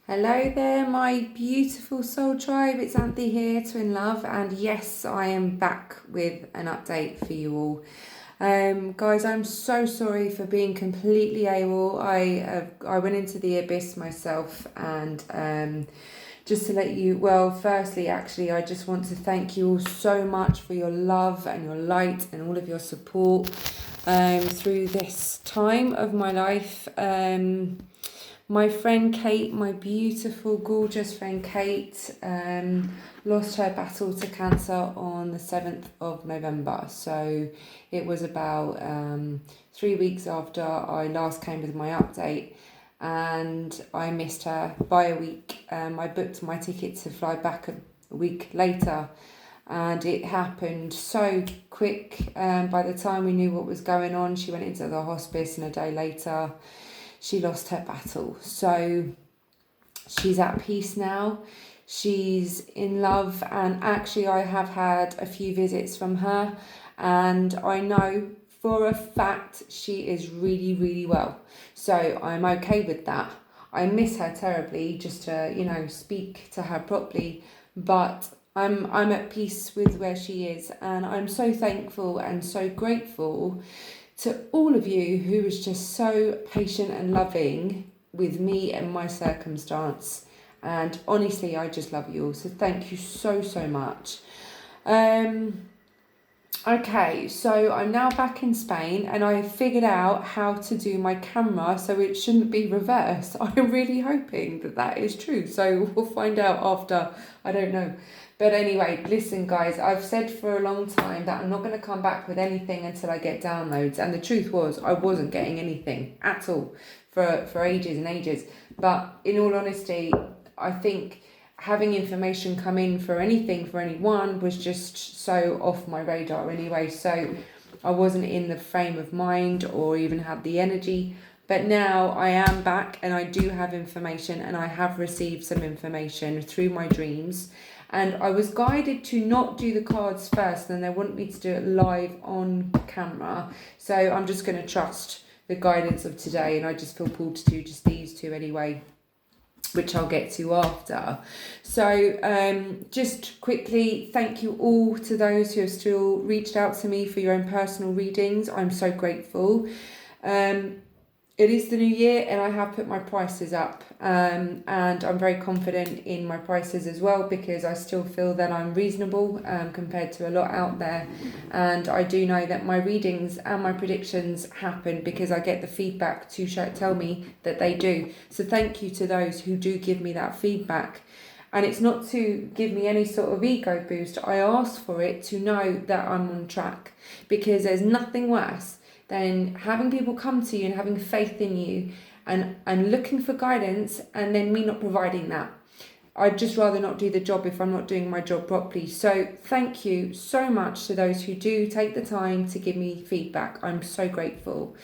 Hello there, my beautiful soul tribe. It's Anthony here, Twin Love, and yes, I am back with an update for you all. Guys, I'm so sorry for being completely AWOL. I went into the abyss myself, and just to let you, well, firstly, actually, I just want to thank you all so much for your love and your light and all of your support through this time of my life. My friend Kate, my beautiful, gorgeous friend Kate, lost her battle to cancer on the 7th of November. So it was about 3 weeks after I last came with my update, and I missed her by a week. I booked my ticket to fly back a week later, and it happened so quick. By the time we knew what was going on, she went into the hospice, and a day later she lost her battle. So she's at peace now. She's in love, and actually I have had a few visits from her, and I know for a fact she is really, really well. So I'm okay with that. I miss her terribly, just to, speak to her properly, but I'm at peace with where she is, and I'm so thankful and so grateful to all of you who was just so patient and loving with me and my circumstance. And honestly, I just love you all. So thank you so, so much. Okay, so I'm now back in Spain, and I figured out how to do my camera so it shouldn't be reversed. I'm really hoping that is true. So we'll find out after, I don't know. But anyway, listen guys, I've said for a long time that I'm not going to come back with anything until I get downloads. And the truth was, I wasn't getting anything at all for ages and ages. But in all honesty, I think having information come in for anything, for anyone, was just so off my radar anyway. So I wasn't in the frame of mind or even had the energy. But now I am back, and I do have information, and I have received some information through my dreams. And I was guided to not do the cards first, and they want me to do it live on camera. So I'm just going to trust the guidance of today, and I just feel pulled to do just these two anyway, which I'll get to after. So just quickly, thank you all to those who have still reached out to me for your own personal readings. I'm so grateful. It is the new year, and I have put my prices up, and I'm very confident in my prices as well, because I still feel that I'm reasonable compared to a lot out there. And I do know that my readings and my predictions happen because I get the feedback to tell me that they do. So thank you to those who do give me that feedback. And it's not to give me any sort of ego boost. I ask for it to know that I'm on track, because there's nothing worse than having people come to you and having faith in you and looking for guidance, and then me not providing that. I'd just rather not do the job if I'm not doing my job properly. So thank you so much to those who do take the time to give me feedback. I'm so grateful.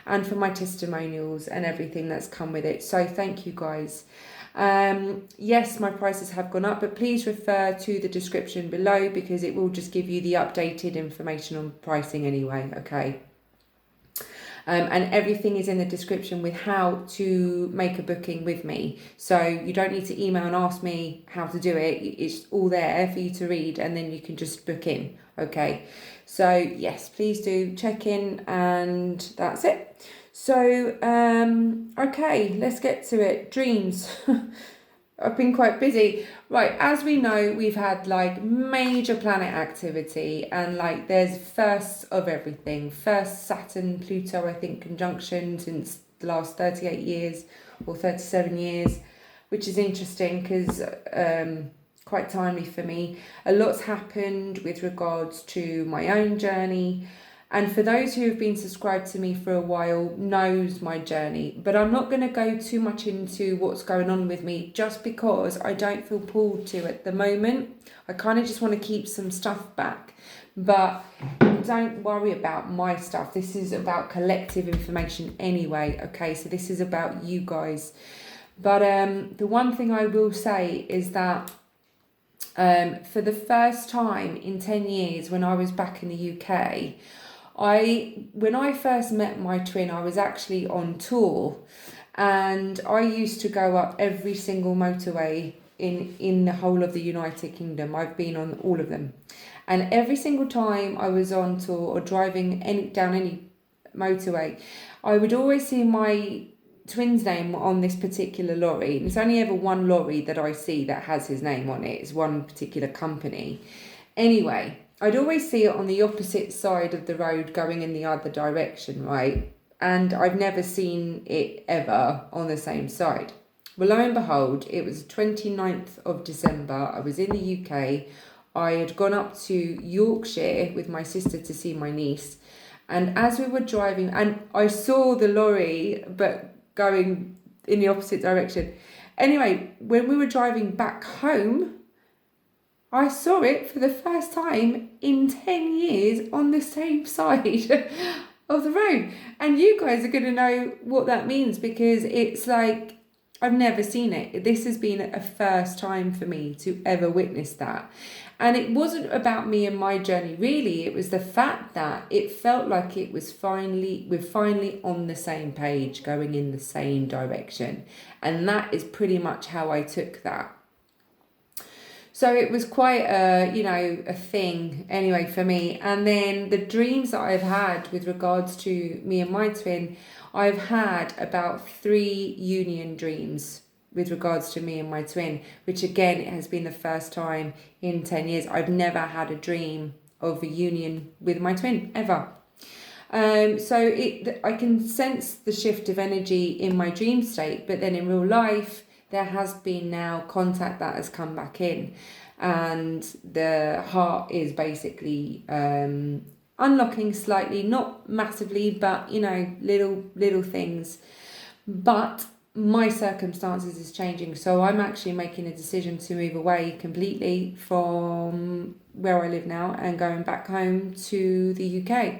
And for my testimonials and everything that's come with it. So thank you guys. Yes, my prices have gone up, but please refer to the description below, because it will just give you the updated information on pricing anyway, okay? And everything is in the description with how to make a booking with me. So you don't need to email and ask me how to do it. It's all there for you to read, and then you can just book in. Okay. So yes, please do check in, and that's it. So, okay, let's get to it. Dreams. I've been quite busy. Right, as we know, we've had like major planet activity, and like there's firsts of everything. First Saturn Pluto, I think, conjunction since the last 38 years or 37 years, which is interesting because quite timely for me. A lot's happened with regards to my own journey. And for those who have been subscribed to me for a while knows my journey. But I'm not going to go too much into what's going on with me, just because I don't feel pulled to at the moment. I kind of just want to keep some stuff back. But don't worry about my stuff. This is about collective information anyway. Okay, so this is about you guys. But the one thing I will say is that for the first time in 10 years, when I was back in the UK, when I first met my twin, I was actually on tour, And I used to go up every single motorway in the whole of the United Kingdom. I've been on all of them. And every single time I was on tour or driving down any motorway, I would always see my twin's name on this particular lorry. And it's only ever one lorry that I see that has his name on it. It's one particular company. Anyway, I'd always see it on the opposite side of the road going in the other direction, right? And I've never seen it ever on the same side. Well, lo and behold, it was the 29th of December. I was in the UK. I had gone up to Yorkshire with my sister to see my niece. And as we were driving, and I saw the lorry, but going in the opposite direction. Anyway, when we were driving back home, I saw it for the first time in 10 years on the same side of the road. And you guys are going to know what that means, because it's like, I've never seen it. This has been a first time for me to ever witness that. And it wasn't about me and my journey, really. It was the fact that it felt like we're finally on the same page, going in the same direction. And that is pretty much how I took that. So it was quite a thing anyway for me. And then the dreams that I've had with regards to me and my twin, I've had about 3 union dreams with regards to me and my twin, which again, it has been the first time in 10 years. I've never had a dream of a union with my twin, ever. So I can sense the shift of energy in my dream state, but then in real life, there has been now contact that has come back in, and the heart is basically unlocking slightly, not massively, but little things. But my circumstances is changing, so I'm actually making a decision to move away completely from where I live now and going back home to the UK.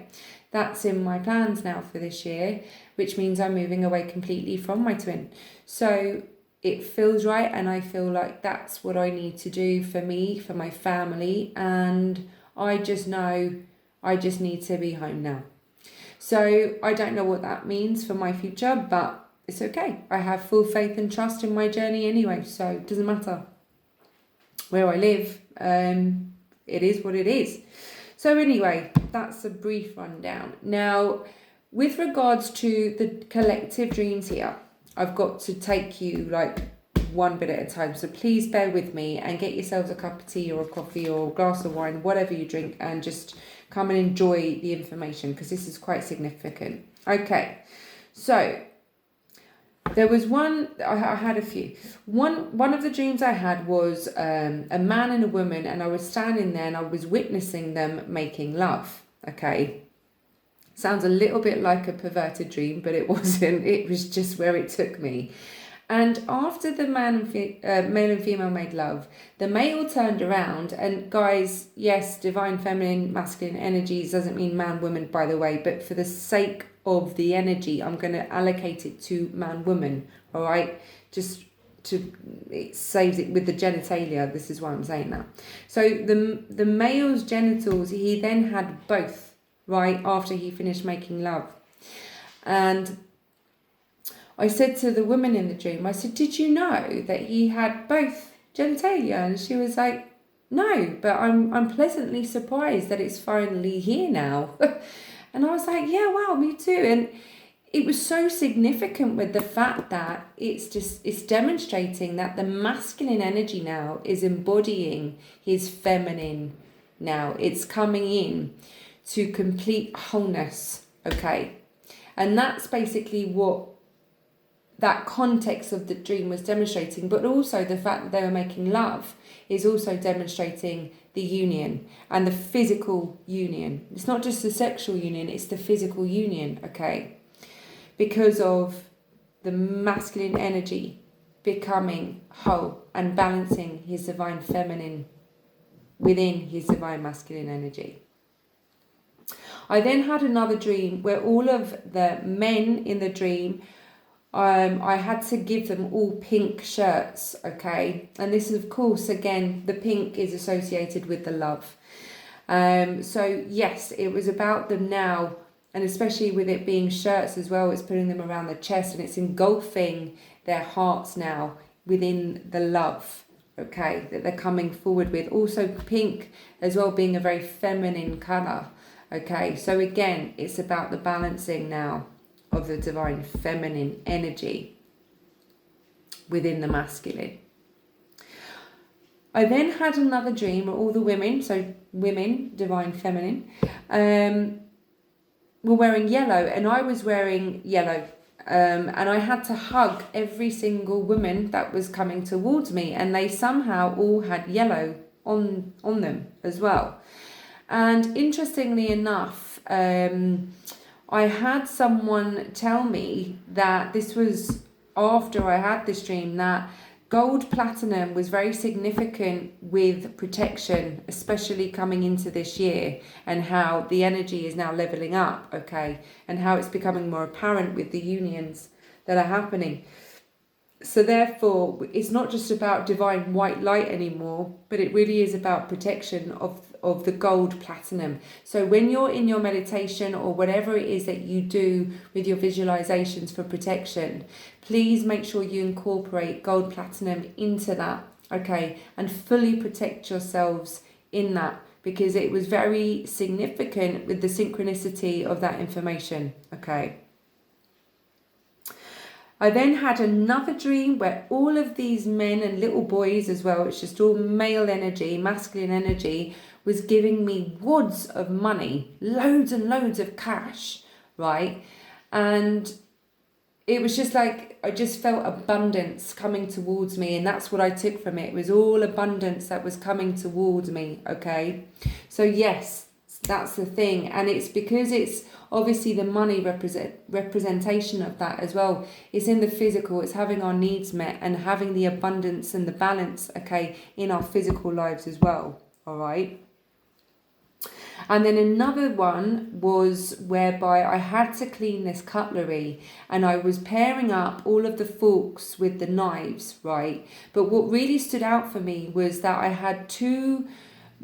That's in my plans now for this year, which means I'm moving away completely from my twin. So it feels right, and I feel like that's what I need to do for me, for my family, and I just know I just need to be home now. So I don't know what that means for my future, but it's okay. I have full faith and trust in my journey anyway, so it doesn't matter where I live. It is what it is. So anyway, that's a brief rundown. Now, with regards to the collective dreams here, I've got to take you like one bit at a time. So please bear with me and get yourselves a cup of tea or a coffee or a glass of wine, whatever you drink, and just come and enjoy the information, because this is quite significant. Okay, so there was one, I had a few. One of the dreams I had was a man and a woman, and I was standing there and I was witnessing them making love. Okay. Sounds a little bit like a perverted dream, but it wasn't. It was just where it took me. And after the male and female made love, the male turned around, and guys, yes, divine feminine, masculine energies doesn't mean man, woman, by the way, but for the sake of the energy, I'm going to allocate it to man, woman, all right? Just it saves it with the genitalia. This is why I'm saying that. So the male's genitals, he then had both, right, after he finished making love. And I said to the woman in the dream, I said, did you know that he had both genitalia? And she was like, no, but I'm pleasantly surprised that it's finally here now. And I was like, yeah, wow, me too. And it was so significant with the fact that it's demonstrating that the masculine energy now is embodying his feminine now. It's coming in to complete wholeness, okay? And that's basically what that context of the dream was demonstrating, but also the fact that they were making love is also demonstrating the union and the physical union. It's not just the sexual union, it's the physical union, okay? Because of the masculine energy becoming whole and balancing his divine feminine within his divine masculine energy. I then had another dream where all of the men in the dream, I had to give them all pink shirts, okay? And this is, of course, again, the pink is associated with the love. So, yes, it was about them now and especially with it being shirts as well, it's putting them around the chest and it's engulfing their hearts now within the love, okay, that they're coming forward with. Also pink as well being a very feminine colour, okay. So again, it's about the balancing now of the divine feminine energy within the masculine. I then had another dream where all the women, so women, divine feminine, were wearing yellow and I was wearing yellow. And I had to hug every single woman that was coming towards me, and they somehow all had yellow on them as well. And interestingly enough, I had someone tell me that this was after I had this dream, that gold platinum was very significant with protection, especially coming into this year, and how the energy is now leveling up, okay, and how it's becoming more apparent with the unions that are happening. So therefore, it's not just about divine white light anymore, but it really is about protection of the gold platinum. So when you're in your meditation or whatever it is that you do with your visualizations for protection, please make sure you incorporate gold platinum into that, okay, and fully protect yourselves in that, because it was very significant with the synchronicity of that information, okay. I then had another dream where all of these men and little boys as well, it's just all male energy, masculine energy, was giving me wads of money, loads and loads of cash, right? And it was just like, I just felt abundance coming towards me, and that's what I took from it. It was all abundance that was coming towards me, okay? So yes, that's the thing. And it's because it's obviously the money representation of that as well. It's in the physical, it's having our needs met and having the abundance and the balance, okay, in our physical lives as well, all right? And then another one was whereby I had to clean this cutlery, and I was pairing up all of the forks with the knives, right? But what really stood out for me was that I had two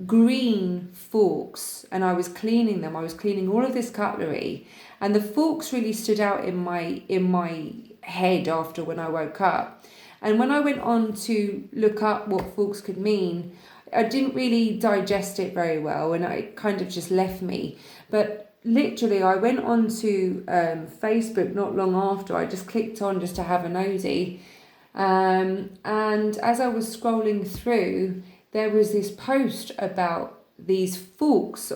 green forks and I was cleaning them. I was cleaning all of this cutlery, and the forks really stood out in my head after when I woke up. And when I went on to look up what forks could mean, I didn't really digest it very well, and it kind of just left me. But literally, I went on to Facebook not long after. I just clicked on just to have a nosy. And as I was scrolling through, there was this post about these forks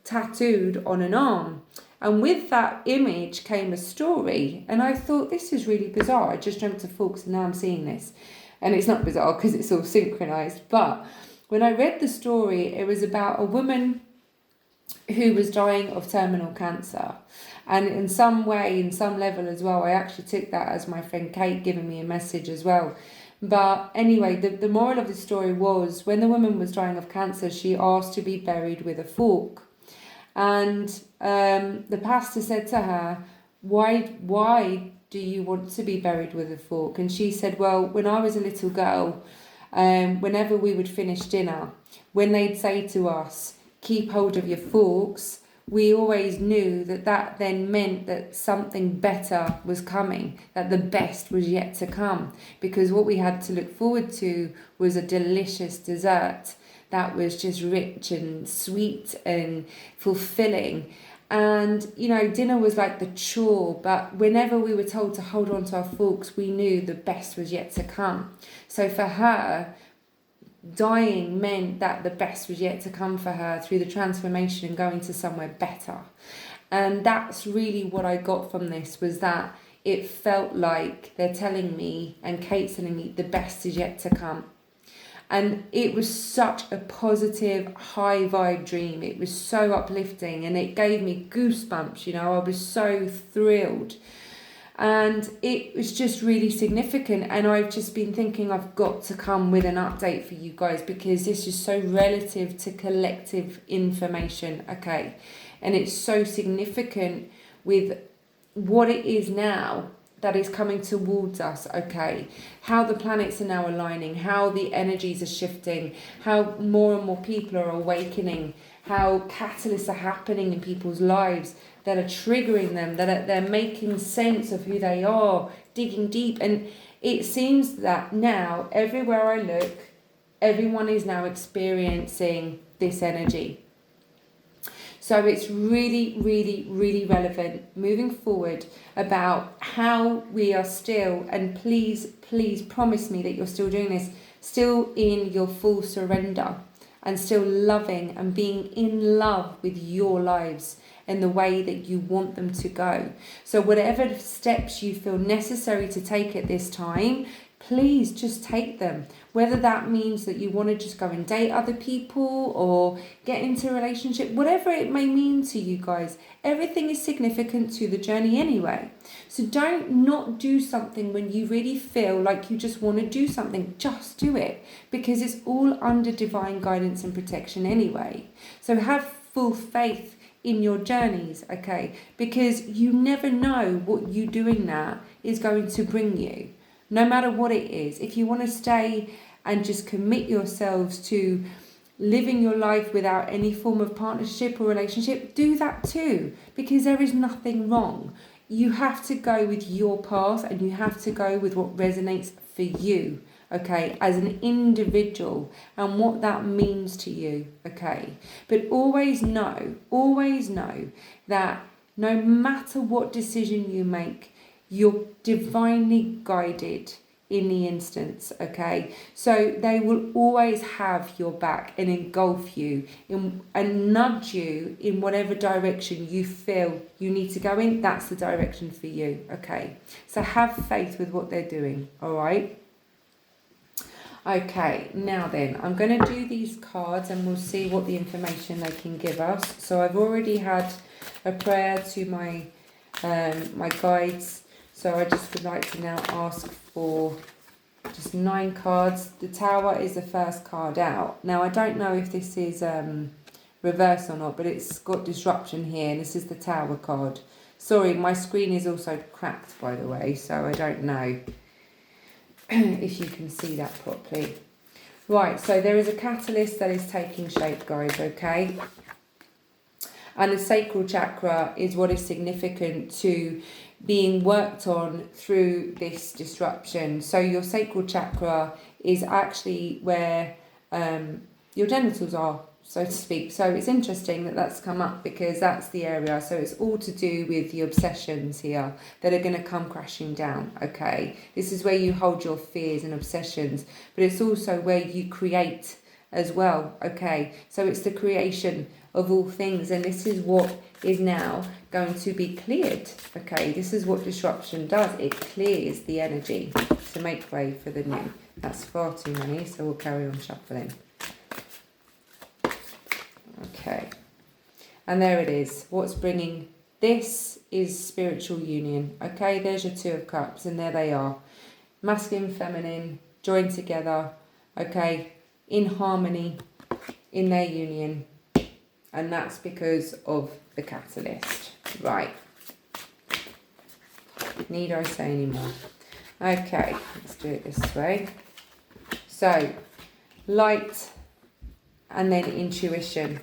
tattooed on an arm. And with that image came a story. And I thought, this is really bizarre. I just dreamt of forks and now I'm seeing this. And it's not bizarre because it's all synchronized. But when I read the story, it was about a woman who was dying of terminal cancer. And in some way, in some level as well, I actually took that as my friend Kate giving me a message as well. But anyway, the moral of the story was, when the woman was dying of cancer, she asked to be buried with a fork. And the pastor said to her, why do you want to be buried with a fork? And she said, well, when I was a little girl, whenever we would finish dinner, when they'd say to us, keep hold of your forks, we always knew that then meant that something better was coming, that the best was yet to come, because what we had to look forward to was a delicious dessert that was just rich and sweet and fulfilling. And, you know, dinner was like the chore, but whenever we were told to hold on to our forks, we knew the best was yet to come. So for her, dying meant that the best was yet to come for her through the transformation and going to somewhere better. And that's really what I got from this, was that it felt like they're telling me, and Kate's telling me, the best is yet to come. And it was such a positive, high vibe dream. It was so uplifting and it gave me goosebumps, you know, I was so thrilled. And it was just really significant. And I've just been thinking I've got to come with an update for you guys, because this is so relative to collective information, okay? And it's so significant with what it is now that is coming towards us, okay? How the planets are now aligning, how the energies are shifting, how more and more people are awakening, how catalysts are happening in people's lives that are triggering them, they're making sense of who they are, digging deep. And it seems that now, everywhere I look, everyone is now experiencing this energy. So it's really, really, really relevant moving forward about how we are still, and please, please promise me that you're still doing this, still in your full surrender and still loving and being in love with your lives and the way that you want them to go. So whatever steps you feel necessary to take at this time, please just take them. Whether that means that you want to just go and date other people or get into a relationship, whatever it may mean to you guys, everything is significant to the journey anyway. So don't not do something when you really feel like you just want to do something. Just do it, because it's all under divine guidance and protection anyway. So have full faith in your journeys, okay? Because you never know what you doing that is going to bring you. No matter what it is, if you want to stay and just commit yourselves to living your life without any form of partnership or relationship, do that too, because there is nothing wrong. You have to go with your path, and you have to go with what resonates for you, okay, as an individual, and what that means to you, okay? But always know that no matter what decision you make, you're divinely guided in the instance, okay? So they will always have your back and engulf you and nudge you in whatever direction you feel you need to go in. That's the direction for you, okay? So have faith with what they're doing, all right? Okay, now then, I'm going to do these cards and we'll see what the information they can give us. So I've already had a prayer to my my guides. So I just would like to now ask for just 9 cards. The Tower is the first card out. Now I don't know if this is reverse or not, but it's got disruption here, and this is the Tower card. Sorry, my screen is also cracked, by the way, so I don't know if you can see that properly. Right, so there is a catalyst that is taking shape, guys, okay? And the sacral chakra is what is significant to being worked on through this disruption. So your sacral chakra is actually where your genitals are, so to speak. So it's interesting that that's come up, because that's the area. So it's all to do with the obsessions here that are going to come crashing down, okay? This is where you hold your fears and obsessions, but it's also where you create as well, okay? So it's the creation of all things, and this is what is now going to be cleared, okay? This is what disruption does. It clears the energy to make way for the new. That's far too many, so we'll carry on shuffling. Okay, and there it is. What's bringing this is spiritual union, okay? There's your 2 of Cups, and there they are. Masculine, feminine, joined together, okay? In harmony, in their union. And that's because of the catalyst. Right. Need I say any more? Okay, let's do it this way. So, light and then intuition.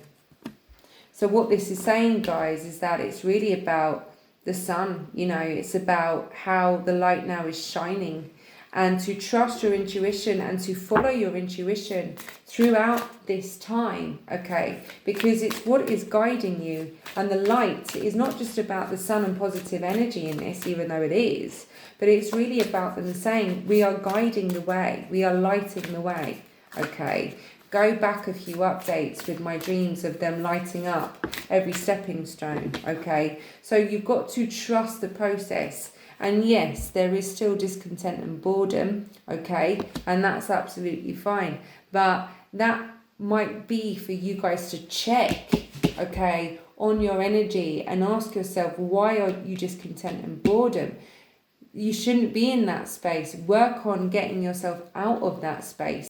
So what this is saying, guys, is that it's really about the sun. You know, it's about how the light now is shining, and to trust your intuition and to follow your intuition throughout this time, okay? Because it's what is guiding you, and the light is not just about the sun and positive energy in this, even though it is, but it's really about them saying, we are guiding the way, we are lighting the way, okay? Go back a few updates with my dreams of them lighting up every stepping stone, okay? So you've got to trust the process. And yes, there is still discontent and boredom, okay? And that's absolutely fine. But that might be for you guys to check, okay, on your energy and ask yourself, why are you discontent and boredom? You shouldn't be in that space. Work on getting yourself out of that space.